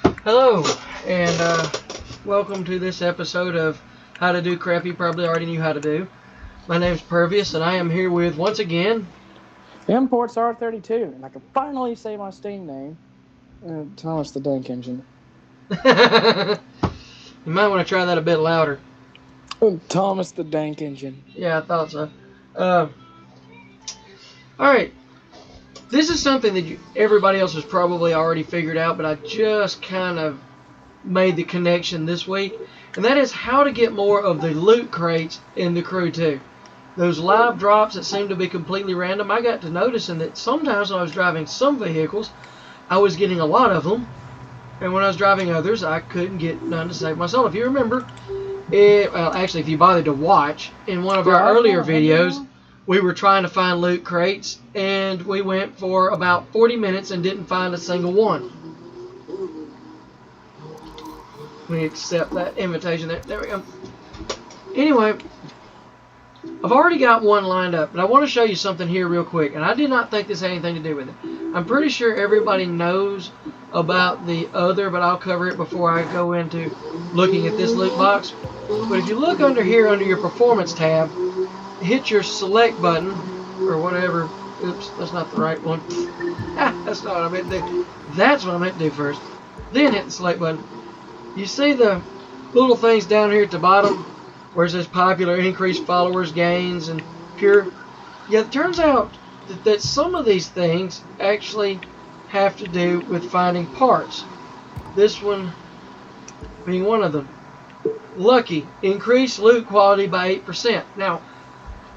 Hello, and welcome to this episode of How to Do Crap You Probably Already Knew How to Do. My name's Pervious, and I am here with, once again, Imports R32, and I can finally say my Steam name, Thomas the Dank Engine. you might want to try that a bit louder. Thomas the Dank Engine. Yeah, I thought so. Alright, this is something that everybody else has probably already figured out, but I just kind of made the connection this week, and that is how to get more of the loot crates in the Crew 2. Those live drops that seem to be completely random, I got to noticing that sometimes when I was driving some vehicles, I was getting a lot of them, and when I was driving others, I couldn't get none to save myself. If you remember, actually, if you bothered to watch, in one of our earlier videos, we were trying to find loot crates, and we went for about 40 minutes and didn't find a single one. We accept that invitation there. There we go. Anyway, I've already got one lined up, but I want to show you something here real quick, and I did not think this had anything to do with it. I'm pretty sure everybody knows about the other, but I'll cover it before I go into looking at this loot box. But if you look under here, under your performance tab, hit your select button, or whatever. Oops, that's not the right one. That's not what I meant to do. That's what I meant to do first. Then hit the select button. You see the little things down here at the bottom where it says popular, increased followers, gains, and pure? Yeah, it turns out that some of these things actually have to do with finding parts. This one being one of them. Lucky, increase loot quality by 8%. Now,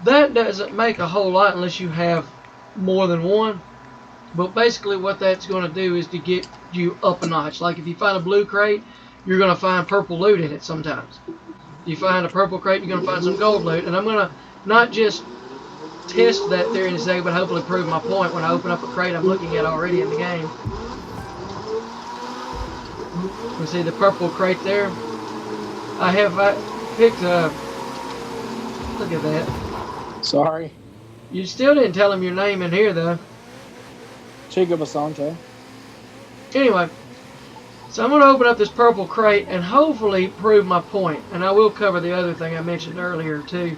that doesn't make a whole lot unless you have more than one. But basically what that's going to do is to get you up a notch. Like if you find a blue crate, you're going to find purple loot in it sometimes. If you find a purple crate, you're going to find some gold loot. And I'm going to not just test that theory in a second, but hopefully prove my point when I open up a crate I'm looking at already in the game. You see the purple crate there? I picked look at that. Sorry. You still didn't tell him your name in here, though. Chico Basante. Anyway, so I'm going to open up this purple crate and hopefully prove my point. And I will cover the other thing I mentioned earlier, too.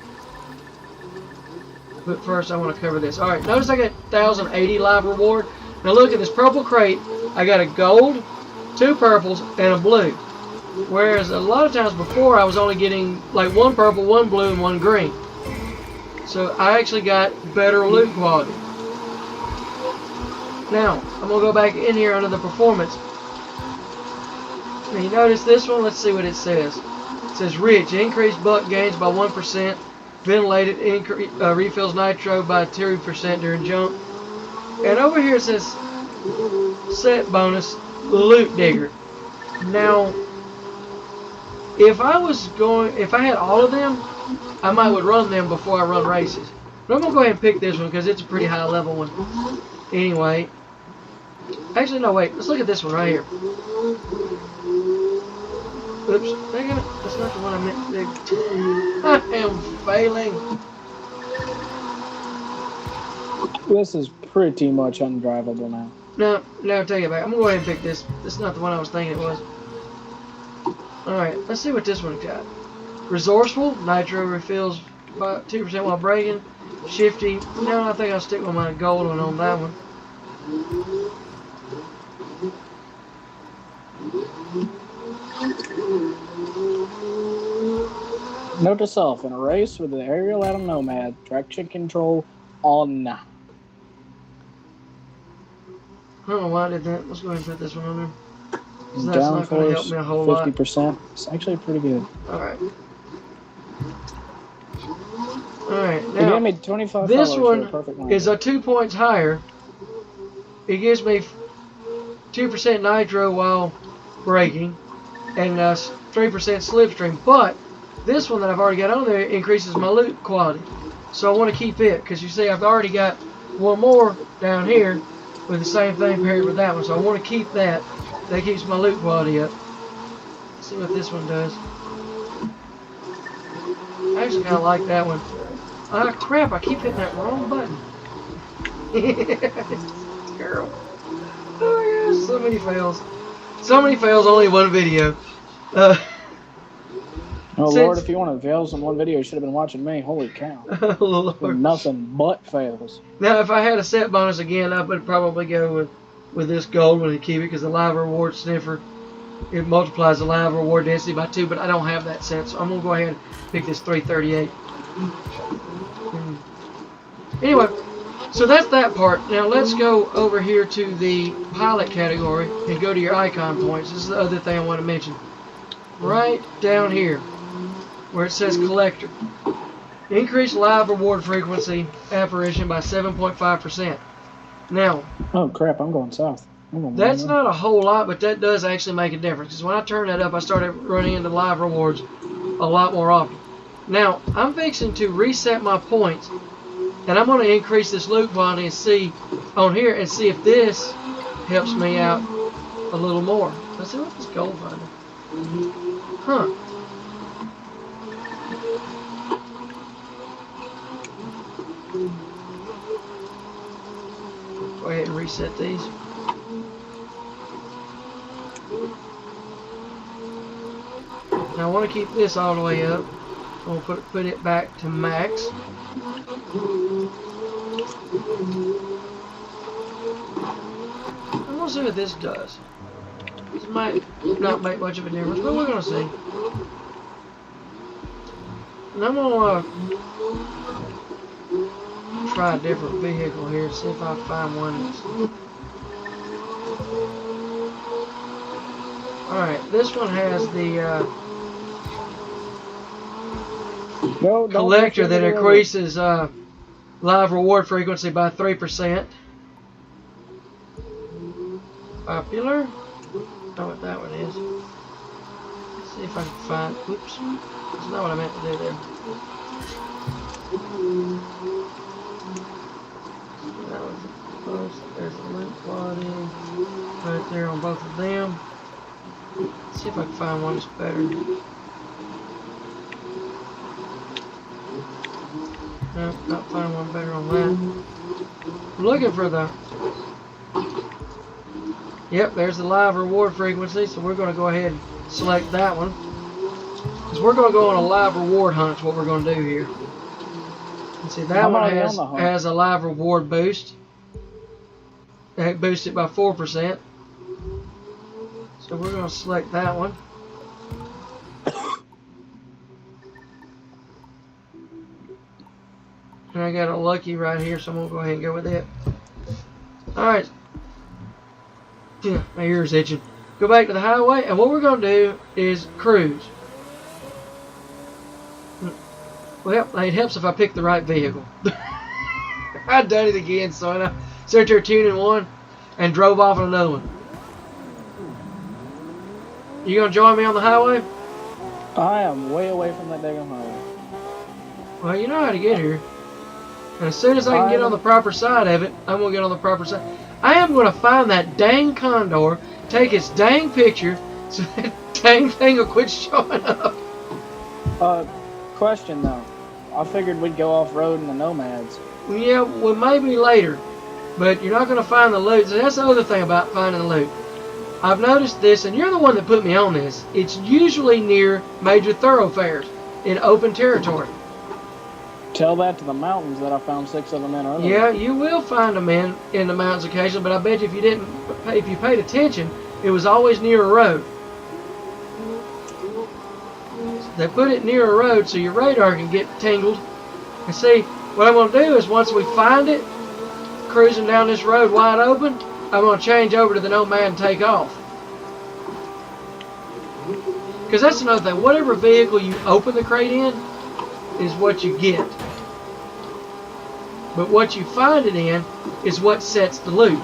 But first, I want to cover this. Alright, notice I got 1,080 live reward. Now look at this purple crate. I got a gold, 2 purples, and a blue. Whereas a lot of times before, I was only getting like 1 purple, 1 blue, and 1 green. So I actually got better loot quality. Now, I'm going to go back in here under the performance. Now you notice this one? Let's see what it says. It says rich, increased buck gains by 1%, ventilated, refills nitro by 2% during jump. And over here it says set bonus, loot digger. Now, if I had all of them, I might would run them before I run races. But I'm going to go ahead and pick this one because it's a pretty high level one. Anyway. Actually, no, wait. Let's look at this one right here. Oops. Dang it. That's not the one I meant to do. I am failing. This is pretty much undrivable now. No, take it back. I'm going to go ahead and pick this. This is not the one I was thinking it was. Alright, let's see what this one's got. Resourceful. Nitro refills by 2% while braking. Shifty. No, I think I'll stick with my gold one on that one. Note to self, in a race with the Aerial Atom Nomad, traction control on. I don't know why I did that. Let's go ahead and put this one on there. That's not going to help me a whole 50%. lot. It's actually pretty good. Alright. Alright, now, me 25 this one is a 2 points higher. It gives me 2% nitro while braking and 3% slipstream. But this one that I've already got on there increases my loot quality. So I want to keep it because you see I've already got one more down here with the same thing paired with that one. So I want to keep that. That keeps my loot quality up. Let's see what this one does. I actually kind of like that one. Ah, crap, I keep hitting that wrong button. Girl. Oh, yeah, so many fails. So many fails, only one video. Oh Lord, if you wanted fails in one video, you should have been watching me. Holy cow. Lord. Nothing but fails. Now, if I had a set bonus again, I would probably go with this gold one and keep it, because the live reward sniffer, it multiplies the live reward density by 2, but I don't have that set, so I'm going to go ahead and pick this 338. Anyway, so that's that part. Now let's go over here to the pilot category and go to your icon points. This is the other thing I want to mention. Right down here, where it says collector. Increase live reward frequency apparition by 7.5%. Now, oh crap, I'm going south. That's not a whole lot, but that does actually make a difference. Because when I turned that up, I started running into live rewards a lot more often. Now, I'm fixing to reset my points, and I'm going to increase this loot quantity and see on here and see if this helps me out a little more. Let's see what this gold finder. Huh. Go ahead and reset these. Now I want to keep this all the way up. I'm going to put it back to max. I'm going to see what this does. This might not make much of a difference, but we're going to see. And I'm going to try a different vehicle here, see if I find one that's... Alright, this one has the collector that increases live reward frequency by 3%. Popular. Know what that one is. Let's see if I can find. Oops, that's not what I meant to do there. That was close. There's the loot quality right there on both of them. Let's see if I can find one that's better. No, not find one better on that. I'm looking for the... Yep, there's the live reward frequency, so we're going to go ahead and select that one. Because we're going to go on a live reward hunt, is what we're going to do here. And see, that one has a live reward boost. It boosts it by 4%. So we're going to select that one. And I got a lucky right here, so I'm going to go ahead and go with it. Alright. Yeah, my ear's itching. Go back to the highway, and what we're going to do is cruise. Well, it helps if I pick the right vehicle. I've done it again, so I sat there tuning one and drove off on another one. You going to join me on the highway? I am way away from that daggone highway. Well, you know how to get here. And as soon as I can get on the proper side of it, I'm going to get on the proper side. I am going to find that dang condor, take its dang picture, so that dang thing will quit showing up. Question though. I figured we'd go off-road in the Nomads. Yeah, well, maybe later. But you're not going to find the loot. So that's the other thing about finding the loot. I've noticed this, and you're the one that put me on this. It's usually near major thoroughfares in open territory. Tell that to the mountains that I found 6 of them in earlier. Yeah, you will find them in the mountains occasionally, but I bet you if you paid attention, it was always near a road. They put it near a road so your radar can get tingled. And see, what I'm going to do is once we find it, cruising down this road wide open, I'm going to change over to the Nomad and take off. Because that's another thing. Whatever vehicle you open the crate in is what you get. But what you find it in is what sets the loot.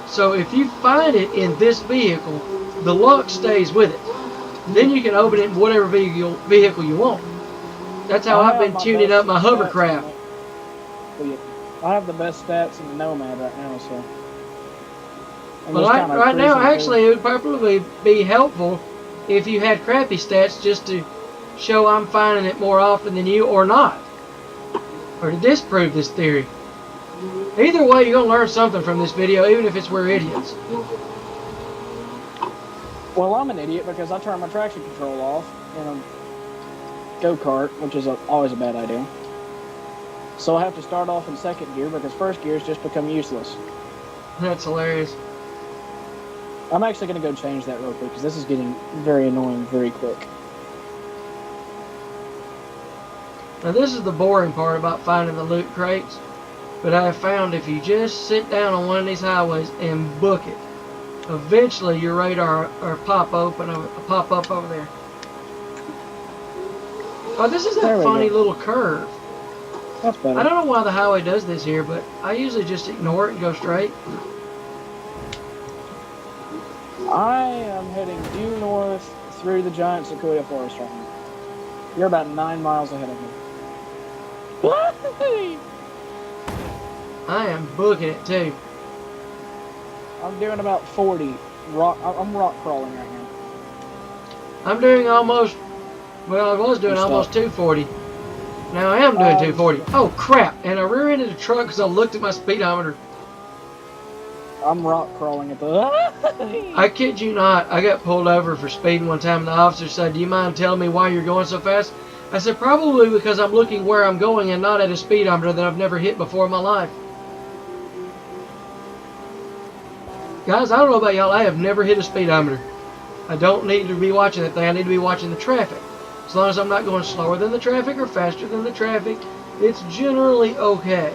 So if you find it in this vehicle, the luck stays with it. Then you can open it in whatever vehicle you want. That's how I've been tuning up my hovercraft. I have the best stats in the Nomad right now, so. Well, right now, actually, it would probably be helpful if you had crappy stats just to show I'm finding it more often than you, or not. Or to disprove this theory. Either way, you're going to learn something from this video, even if it's we're idiots. Well, I'm an idiot because I turned my traction control off in a go-kart, which is always a bad idea. So I have to start off in second gear because first gear has just become useless. That's hilarious. I'm actually going to go change that real quick because this is getting very annoying very quick. Now this is the boring part about finding the loot crates, but I have found if you just sit down on one of these highways and book it, eventually your radar or pop up over there. Oh, this is that funny little curve. That's better. I don't know why the highway does this here, but I usually just ignore it and go straight. I am heading due north through the giant sequoia forest right now. You're about 9 miles ahead of me. What? I am booking it too. I'm doing about 40. I'm rock crawling right now. I'm doing almost, well, I was doing almost 240. Now I am doing 240. Oh crap! And I rear-ended the truck because I looked at my speedometer. I'm rock crawling at the... I kid you not, I got pulled over for speeding one time and the officer said, "Do you mind telling me why you're going so fast?" I said, "Probably because I'm looking where I'm going and not at a speedometer that I've never hit before in my life." Guys, I don't know about y'all, I have never hit a speedometer. I don't need to be watching that thing, I need to be watching the traffic. As long as I'm not going slower than the traffic or faster than the traffic, it's generally okay.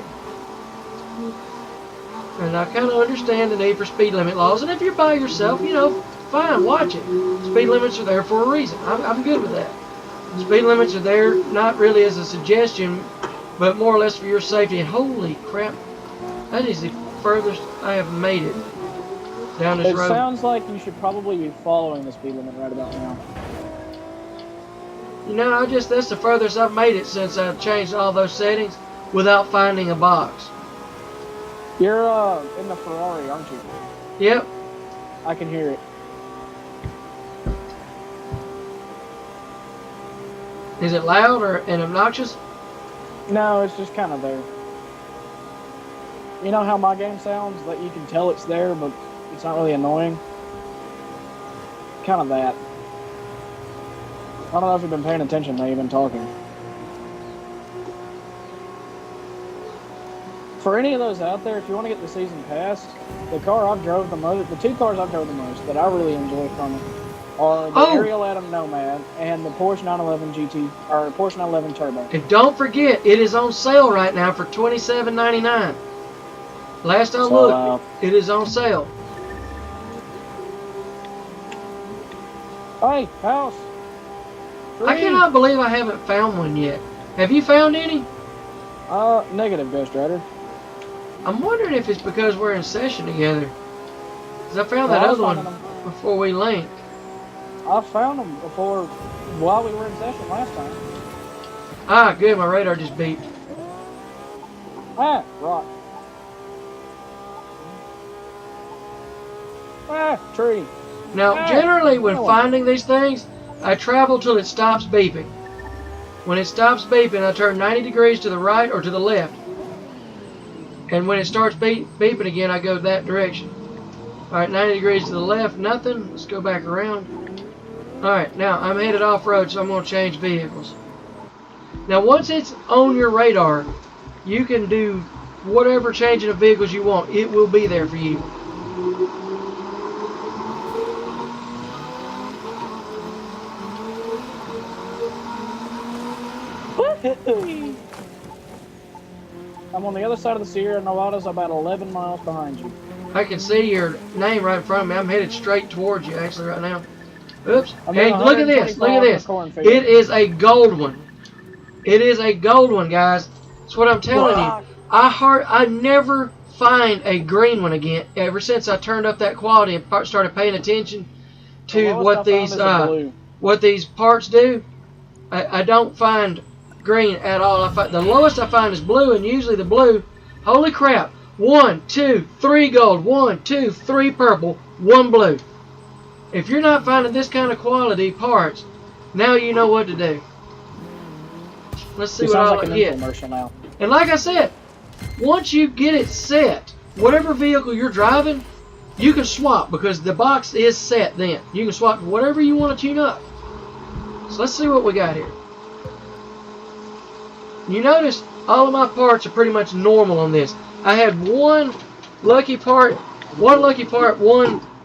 And I kind of understand the need for speed limit laws, and if you're by yourself, you know, fine, watch it. Speed limits are there for a reason. I'm good with that. Speed limits are there not really as a suggestion, but more or less for your safety. And holy crap, that is the furthest I have made it down this road. It sounds like you should probably be following the speed limit right about now. You know, that's the furthest I've made it since I've changed all those settings without finding a box. You're in the Ferrari, aren't you? Yep. I can hear it. Is it loud and obnoxious? No, it's just kind of there. You know how my game sounds? That you can tell it's there, but it's not really annoying? Kind of that. I don't know if you've been paying attention now you've been talking. For any of those out there, if you want to get the season pass, the car I've drove the most, the two cars I've drove the most that I really enjoy from it are the Ariel Atom Nomad and the Porsche 911 GT, or Porsche 911 Turbo. And don't forget, it is on sale right now for $27.99. Last I looked, it is on sale. Hey, house. Free. I cannot believe I haven't found one yet. Have you found any? Negative, Ghost Rider. I'm wondering if it's because we're in session together. Because I found that other one before we linked. I found them before, while we were in session last time. Ah, good. My radar just beeped. Ah, rock. Ah, tree. Now, generally, when finding these things, I travel till it stops beeping. When it stops beeping, I turn 90 degrees to the right or to the left. And when it starts beeping again, I go that direction. Alright, 90 degrees to the left, nothing. Let's go back around. Alright, now I'm headed off-road, so I'm going to change vehicles. Now, once it's on your radar, you can do whatever changing of vehicles you want. It will be there for you. I'm on the other side of the Sierra Nevadas, about 11 miles behind you. I can see your name right in front of me. I'm headed straight towards you, actually, right now. Oops. Hey, look at this. Look at this. It is a gold one. It is a gold one, guys. That's what I'm telling you. I never find a green one again ever since I turned up that quality and started paying attention to what these parts do. I don't find green at all. The lowest I find is blue, and usually the blue, holy crap, 1, 2, 3 gold, 1, 2, 3 purple, 1 blue. If you're not finding this kind of quality parts, now you know what to do. Let's see what I get. And like I said, once you get it set, whatever vehicle you're driving, you can swap because the box is set then. You can swap whatever you want to tune up. So let's see what we got here. You notice all of my parts are pretty much normal on this. I had one lucky part, one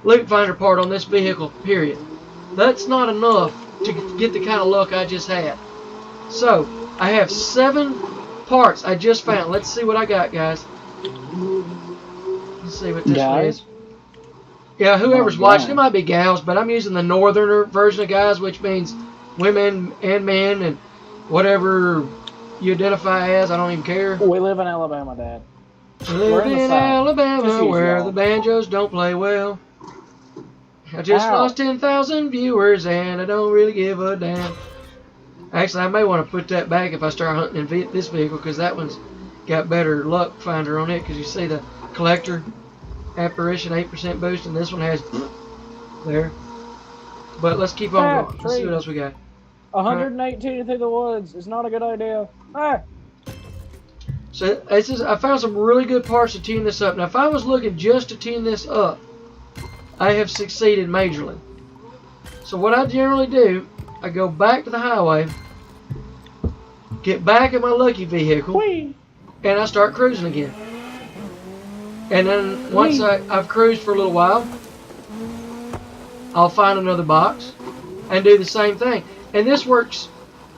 loop finder part on this vehicle, period. That's not enough to get the kind of luck I just had. So, I have 7 parts I just found. Let's see what I got, guys. Let's see what this one is. Yeah, whoever's watching, it might be gals, but I'm using the northerner version of guys, which means women and men and whatever you identify as. I don't even care. We live in Alabama, Dad. We live in Alabama where the banjos don't play well. I just lost 10,000 viewers and I don't really give a damn. Actually, I may want to put that back if I start hunting in this vehicle because that one's got better luck finder on it because you see the collector apparition 8% boost and this one has there. But let's keep on going. Let's see what else we got. 118 through the woods is not a good idea. Ah. So I found some really good parts to tune this up. Now if I was looking just to tune this up, I have succeeded majorly. So what I generally do, I go back to the highway, get back in my lucky vehicle, and I start cruising again. And then once I've cruised for a little while, I'll find another box and do the same thing. And this works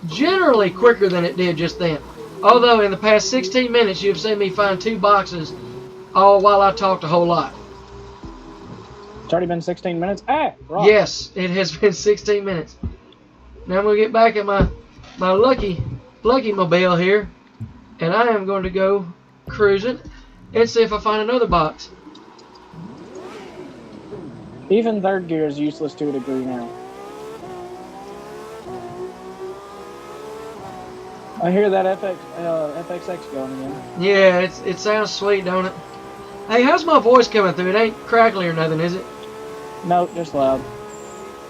generally quicker than it did just then. Although in the past 16 minutes you've seen me find 2 boxes all while I talked a whole lot. It's already been 16 minutes? Ah, right. Yes, it has been 16 minutes. Now I'm going to get back at my lucky mobile here. And I am going to go cruising and see if I find another box. Even third gear is useless to a degree now. I hear that FXX going again. Yeah, it sounds sweet, don't it? Hey, how's my voice coming through? It ain't crackly or nothing, is it? No, just loud.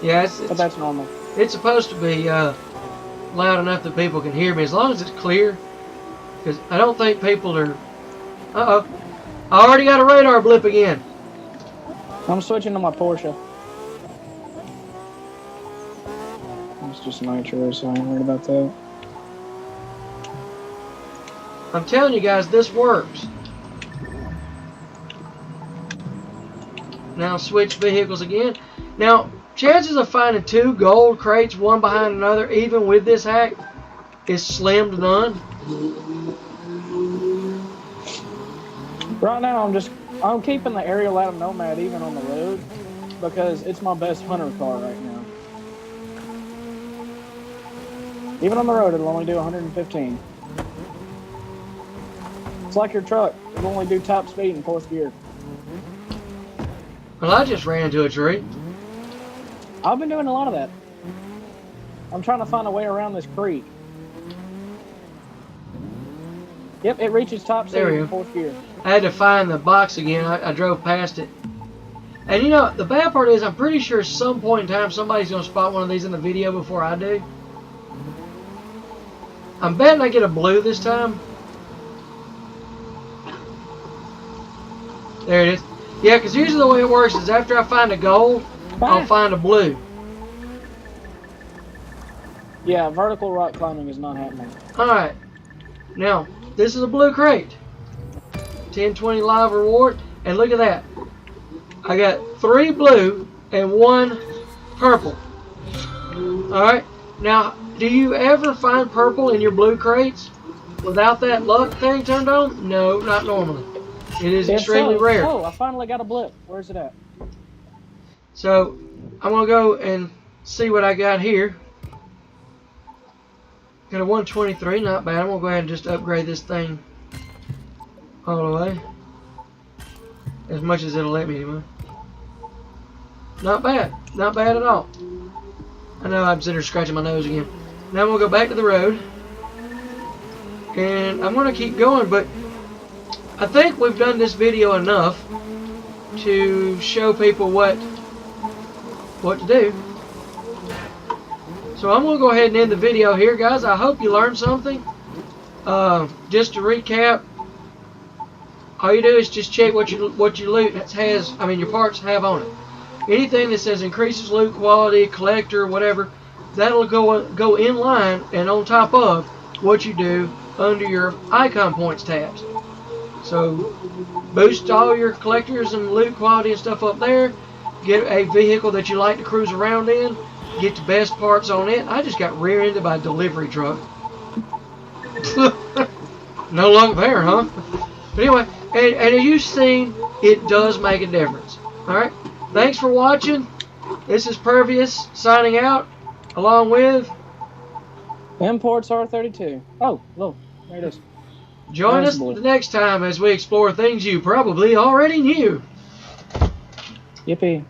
Yeah, but that's normal. It's supposed to be loud enough that people can hear me, as long as it's clear. Because I don't think people are... Uh-oh. I already got a radar blip again. I'm switching to my Porsche. It's just nitro, so I ain't worried about that. I'm telling you guys, this works. Now switch vehicles again. Now, chances of finding 2 gold crates, one behind another, even with this hack, is slim to none. Right now, I'm keeping the Ariel Atom Nomad even on the road because it's my best hunter car right now. Even on the road, it'll only do 115. It's like your truck. It'll only do top speed in 4th gear. Well, I just ran into a tree. I've been doing a lot of that. I'm trying to find a way around this creek. Yep, it reaches top speed in 4th gear. I had to find the box again. I drove past it. And you know, the bad part is I'm pretty sure at some point in time somebody's going to spot one of these in the video before I do. I'm betting I get a blue this time. There it is. Yeah, because usually the way it works is after I find a gold, I'll find a blue. Yeah, vertical rock climbing is not happening. Alright. Now, this is a blue crate. 1020 live reward. And look at that. I got 3 blue and 1 purple. Alright. Now, do you ever find purple in your blue crates without that luck thing turned on? No, not normally. It is extremely rare. Oh, I finally got a blip. Where's it at? So, I'm going to go and see what I got here. Got a 123, not bad. I'm going to go ahead and just upgrade this thing all the way. As much as it'll let me anyway. Not bad. Not bad at all. I know I'm sitting here scratching my nose again. Now I'm going to go back to the road. And I'm going to keep going, but I think we've done this video enough to show people what to do. So I'm going to go ahead and end the video here, guys. I hope you learned something. Just to recap, all you do is just check what your loot has. I mean, your parts have on it. Anything that says increases loot quality, collector, whatever, that'll go in line and on top of what you do under your icon points tabs. So boost all your collectors and loot quality and stuff up there. Get a vehicle that you like to cruise around in. Get the best parts on it. I just got rear-ended by a delivery truck. No luck there, huh? But anyway, and as you've seen, it does make a difference. Alright? Thanks for watching. This is Pervious signing out, along with Imports R32. Oh, look, there it is. Join us the next time as we explore things you probably already knew. Yippee.